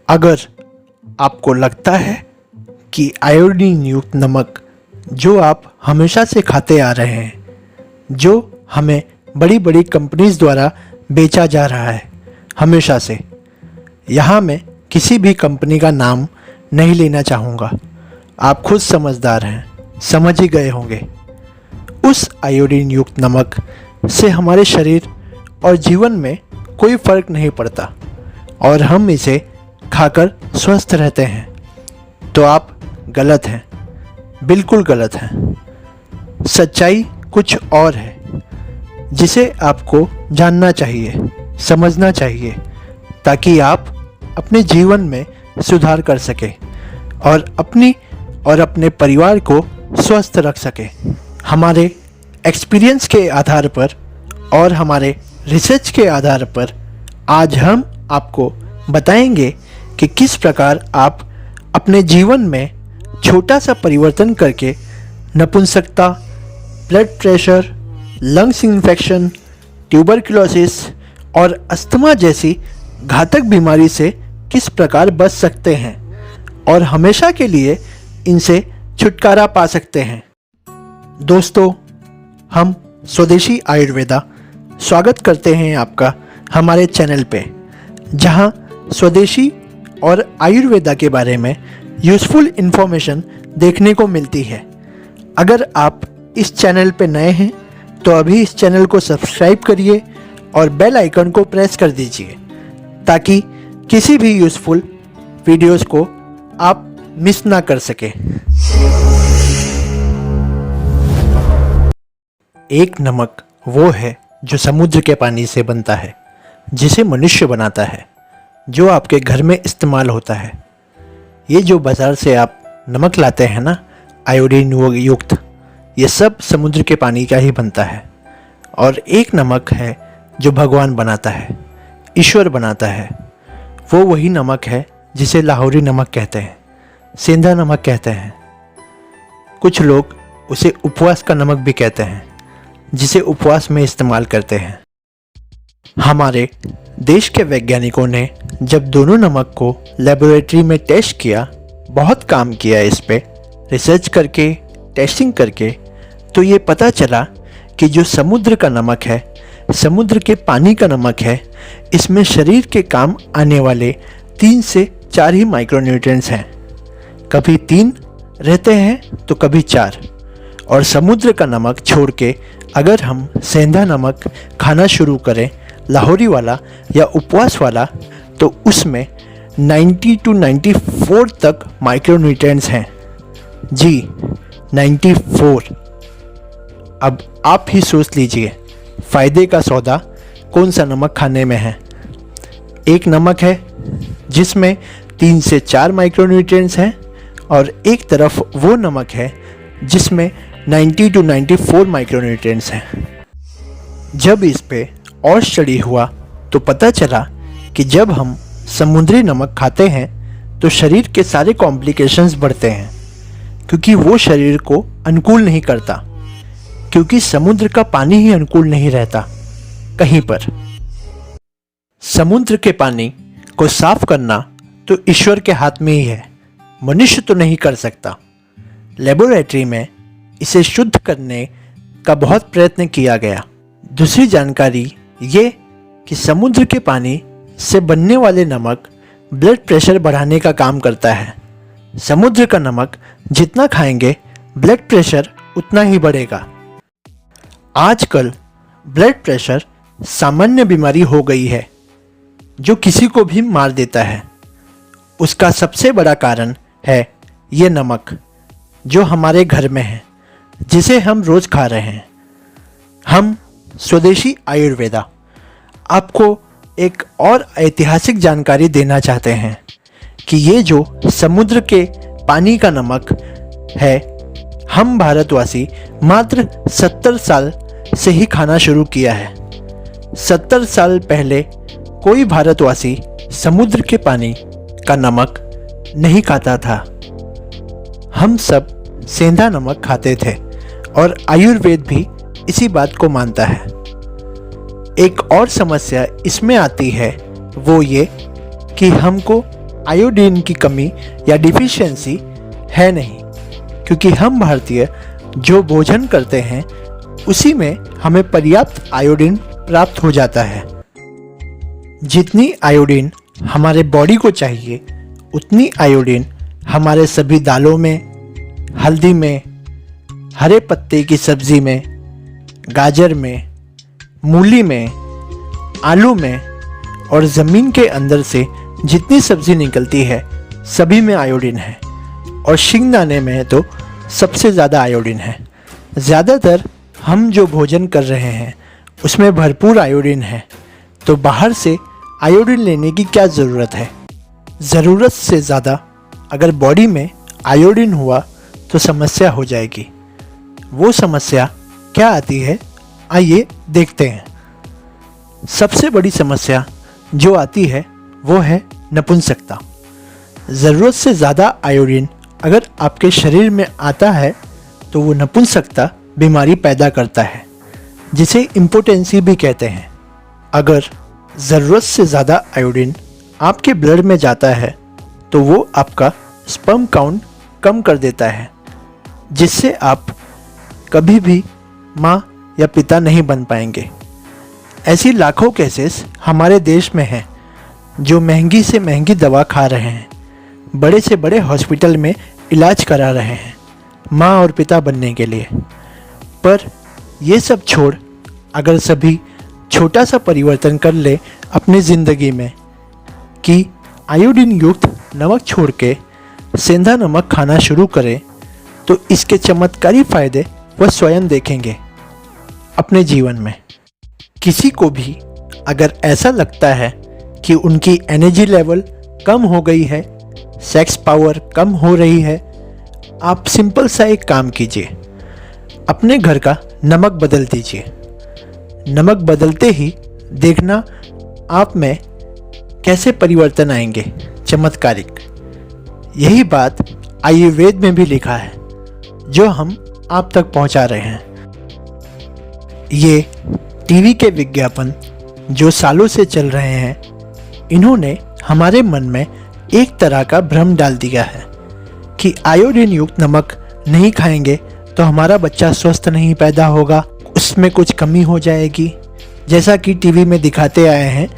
अगर आपको लगता है कि आयोडीन युक्त नमक जो आप हमेशा से खाते आ रहे हैं, जो हमें बड़ी बड़ी कंपनीज द्वारा बेचा जा रहा है हमेशा से, यहाँ मैं किसी भी कंपनी का नाम नहीं लेना चाहूँगा, आप खुद समझदार हैं, समझ ही गए होंगे। उस आयोडीन युक्त नमक से हमारे शरीर और जीवन में कोई फर्क नहीं पड़ता और हम इसे खाकर स्वस्थ रहते हैं, तो आप गलत हैं, बिल्कुल गलत हैं। सच्चाई कुछ और है जिसे आपको जानना चाहिए, समझना चाहिए, ताकि आप अपने जीवन में सुधार कर सकें और अपनी और अपने परिवार को स्वस्थ रख सकें। हमारे एक्सपीरियंस के आधार पर और हमारे रिसर्च के आधार पर आज हम आपको बताएंगे कि किस प्रकार आप अपने जीवन में छोटा सा परिवर्तन करके नपुंसकता, blood pressure, lungs infection, tuberculosis और अस्थमा जैसी घातक बीमारी से किस प्रकार बच सकते हैं और हमेशा के लिए इनसे छुटकारा पा सकते हैं। दोस्तों, हम स्वदेशी आयुर्वेदा स्वागत करते हैं आपका हमारे चैनल पे, जहां स्वदेशी और आयुर्वेदा के बारे में यूज़फुल इन्फॉर्मेशन देखने को मिलती है। अगर आप इस चैनल पे नए हैं तो अभी इस चैनल को सब्सक्राइब करिए और बेल आइकन को प्रेस कर दीजिए ताकि किसी भी यूज़फुल वीडियोस को आप मिस ना कर सके। एक नमक वो है जो समुद्र के पानी से बनता है, जिसे मनुष्य बनाता है, जो आपके घर में इस्तेमाल होता है। ये जो बाज़ार से आप नमक लाते हैं ना, आयोडीन युक्त, ये सब समुद्र के पानी का ही बनता है। और एक नमक है जो भगवान बनाता है, ईश्वर बनाता है। वो वही नमक है जिसे लाहौरी नमक कहते हैं, सेंधा नमक कहते हैं। कुछ लोग उसे उपवास का नमक भी कहते हैं, जिसे उपवास में इस्तेमाल करते हैं। हमारे देश के वैज्ञानिकों ने जब दोनों नमक को लेबोरेटरी में टेस्ट किया, बहुत काम किया इस पे, रिसर्च करके, टेस्टिंग करके, तो ये पता चला कि जो समुद्र का नमक है, समुद्र के पानी का नमक है, इसमें शरीर के काम आने वाले 3 से 4 ही माइक्रोन्यूट्रिएंट्स हैं। कभी 3 रहते हैं तो कभी 4। और समुद्र का नमक छोड़ के अगर हम सेंधा नमक खाना शुरू करें, लाहौरी वाला या उपवास वाला, तो उसमें 90 to 94 तक माइक्रोन्यूट्रिएंट्स हैं। जी, 94। अब आप ही सोच लीजिए फ़ायदे का सौदा कौन सा नमक खाने में है। एक नमक है जिसमें 3 से 4 माइक्रोन्यूट्रिएंट्स हैं और एक तरफ वो नमक है जिसमें 90 to 94 माइक्रोन्यूट्रिएंट्स हैं। जब इस पे और स्टडी हुआ तो पता चला कि जब हम समुद्री नमक खाते हैं तो शरीर के सारे कॉम्प्लिकेशंस बढ़ते हैं, क्योंकि वो शरीर को अनुकूल नहीं करता, क्योंकि समुद्र का पानी ही अनुकूल नहीं रहता कहीं पर। समुद्र के पानी को साफ करना तो ईश्वर के हाथ में ही है, मनुष्य तो नहीं कर सकता। लेबोरेटरी में इसे शुद्ध करने का बहुत प्रयत्न किया गया। दूसरी जानकारी ये कि समुद्र के पानी से बनने वाले नमक ब्लड प्रेशर बढ़ाने का काम करता है। समुद्र का नमक जितना खाएंगे ब्लड प्रेशर उतना ही बढ़ेगा। आजकल ब्लड प्रेशर सामान्य बीमारी हो गई है जो किसी को भी मार देता है। उसका सबसे बड़ा कारण है ये नमक जो हमारे घर में है, जिसे हम रोज़ खा रहे हैं। हम स्वदेशी आयुर्वेदा आपको एक और ऐतिहासिक जानकारी देना चाहते हैं कि ये जो समुद्र के पानी का नमक है, हम भारतवासी मात्र 70 साल से ही खाना शुरू किया है। 70 साल पहले कोई भारतवासी समुद्र के पानी का नमक नहीं खाता था। हम सब सेंधा नमक खाते थे और आयुर्वेद भी इसी बात को मानता है। एक और समस्या इसमें आती है वो ये कि हमको आयोडीन की कमी या डिफिशियंसी है नहीं, क्योंकि हम भारतीय जो भोजन करते हैं उसी में हमें पर्याप्त आयोडीन प्राप्त हो जाता है। जितनी आयोडीन हमारे बॉडी को चाहिए उतनी आयोडीन हमारे सभी दालों में, हल्दी में, हरे पत्ते की सब्जी में, गाजर में, मूली में, आलू में और ज़मीन के अंदर से जितनी सब्जी निकलती है सभी में आयोडीन है। और शिंगदाने में तो सबसे ज़्यादा आयोडीन है। ज़्यादातर हम जो भोजन कर रहे हैं उसमें भरपूर आयोडीन है, तो बाहर से आयोडीन लेने की क्या ज़रूरत है। ज़रूरत से ज़्यादा अगर बॉडी में आयोडीन हुआ तो समस्या हो जाएगी। वो समस्या क्या आती है, आइए देखते हैं। सबसे बड़ी समस्या जो आती है वो है नपुंसकता। ज़रूरत से ज़्यादा आयोडीन अगर आपके शरीर में आता है तो वो नपुंसकता बीमारी पैदा करता है, जिसे इम्पोटेंसी भी कहते हैं। अगर ज़रूरत से ज़्यादा आयोडीन आपके ब्लड में जाता है तो वो आपका स्पर्म काउंट कम कर देता है, जिससे आप कभी भी माँ या पिता नहीं बन पाएंगे। ऐसी लाखों केसेस हमारे देश में हैं जो महंगी से महंगी दवा खा रहे हैं, बड़े से बड़े हॉस्पिटल में इलाज करा रहे हैं माँ और पिता बनने के लिए। पर ये सब छोड़ अगर सभी छोटा सा परिवर्तन कर ले अपनी ज़िंदगी में कि आयोडीन युक्त नमक छोड़ के सेंधा नमक खाना शुरू करें, तो इसके चमत्कारी फ़ायदे वह स्वयं देखेंगे अपने जीवन में। किसी को भी अगर ऐसा लगता है कि उनकी एनर्जी लेवल कम हो गई है, सेक्स पावर कम हो रही है, आप सिंपल सा एक काम कीजिए, अपने घर का नमक बदल दीजिए। नमक बदलते ही देखना आप में कैसे परिवर्तन आएंगे, चमत्कारिक। यही बात आयुर्वेद में भी लिखा है जो हम आप तक पहुंचा रहे हैं। ये टीवी के विज्ञापन जो सालों से चल रहे हैं, इन्होंने हमारे मन में एक तरह का भ्रम डाल दिया है कि आयोडीन युक्त नमक नहीं खाएंगे तो हमारा बच्चा स्वस्थ नहीं पैदा होगा, उसमें कुछ कमी हो जाएगी, जैसा कि टीवी में दिखाते आए हैं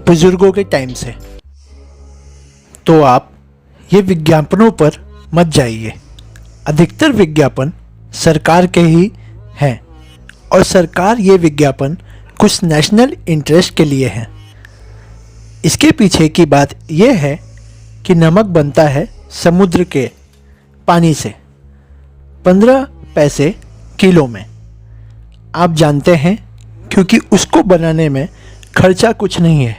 बुजुर्गों के टाइम से। तो आप ये विज्ञापनों पर मत जाइए। अधिकतर विज्ञापन सरकार के ही हैं और सरकार ये विज्ञापन कुछ नेशनल इंटरेस्ट के लिए हैं। इसके पीछे की बात यह है कि नमक बनता है समुद्र के पानी से 15 पैसे किलो में। आप जानते हैं, क्योंकि उसको बनाने में खर्चा कुछ नहीं है।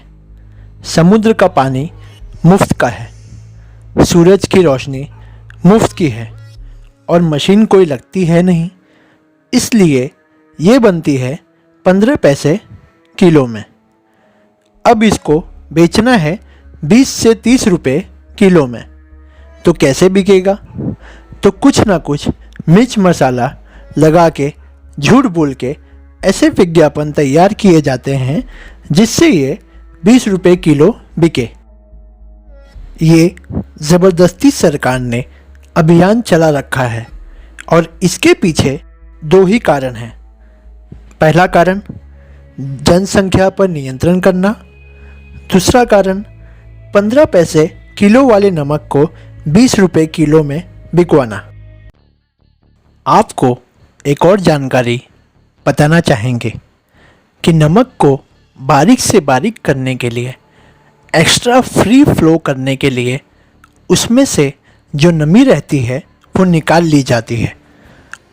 समुद्र का पानी मुफ्त का है, सूरज की रोशनी मुफ्त की है और मशीन कोई लगती है नहीं, इसलिए ये बनती है 15 पैसे किलो में। अब इसको बेचना है 20 से 30 रुपए किलो में, तो कैसे बिकेगा? तो कुछ ना कुछ मिर्च मसाला लगा के, झूठ बोल के ऐसे विज्ञापन तैयार किए जाते हैं जिससे ये 20 रुपए किलो बिके। ये ज़बरदस्ती सरकार ने अभियान चला रखा है और इसके पीछे 2 ही कारण हैं। पहला कारण जनसंख्या पर नियंत्रण करना, दूसरा कारण 15 पैसे किलो वाले नमक को 20 रुपए किलो में बिकवाना। आपको एक और जानकारी बताना चाहेंगे कि नमक को बारीक से बारीक करने के लिए, एक्स्ट्रा फ्री फ्लो करने के लिए उसमें से जो नमी रहती है वो निकाल ली जाती है।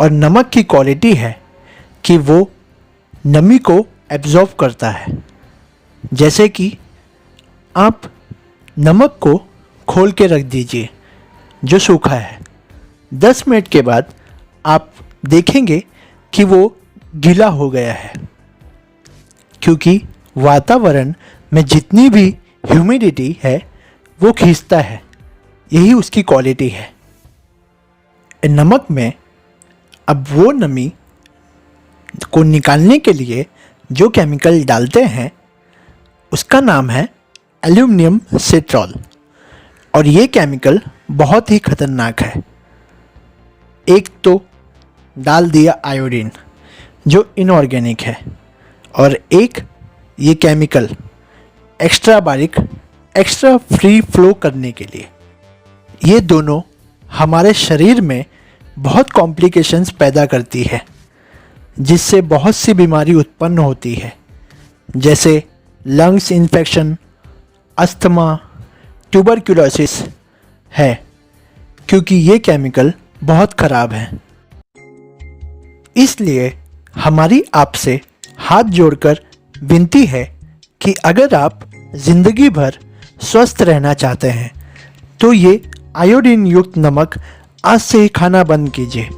और नमक की क्वालिटी है कि वो नमी को एब्जॉर्ब करता है। जैसे कि आप नमक को खोल के रख दीजिए जो सूखा है, 10 मिनट के बाद आप देखेंगे कि वो गीला हो गया है, क्योंकि वातावरण में जितनी भी ह्यूमिडिटी है वो खींचता है। यही उसकी क्वालिटी है। नमक में अब वो नमी को निकालने के लिए जो केमिकल डालते हैं उसका नाम है एल्यूमिनियम सिट्रॉल। और ये केमिकल बहुत ही खतरनाक है। एक तो डाल दिया आयोडीन जो इनऑर्गेनिक है, और एक ये केमिकल एक्स्ट्रा बारीक, एक्स्ट्रा फ्री फ्लो करने के लिए। ये दोनों हमारे शरीर में बहुत कॉम्प्लिकेशंस पैदा करती है, जिससे बहुत सी बीमारी उत्पन्न होती है, जैसे लंग्स इन्फेक्शन, अस्थमा, ट्यूबरक्यूलोसिस है, क्योंकि ये केमिकल बहुत ख़राब हैं। इसलिए हमारी आपसे हाथ जोड़कर विनती है कि अगर आप ज़िंदगी भर स्वस्थ रहना चाहते हैं तो ये आयोडीन युक्त नमक आज से ही खाना बंद कीजिए।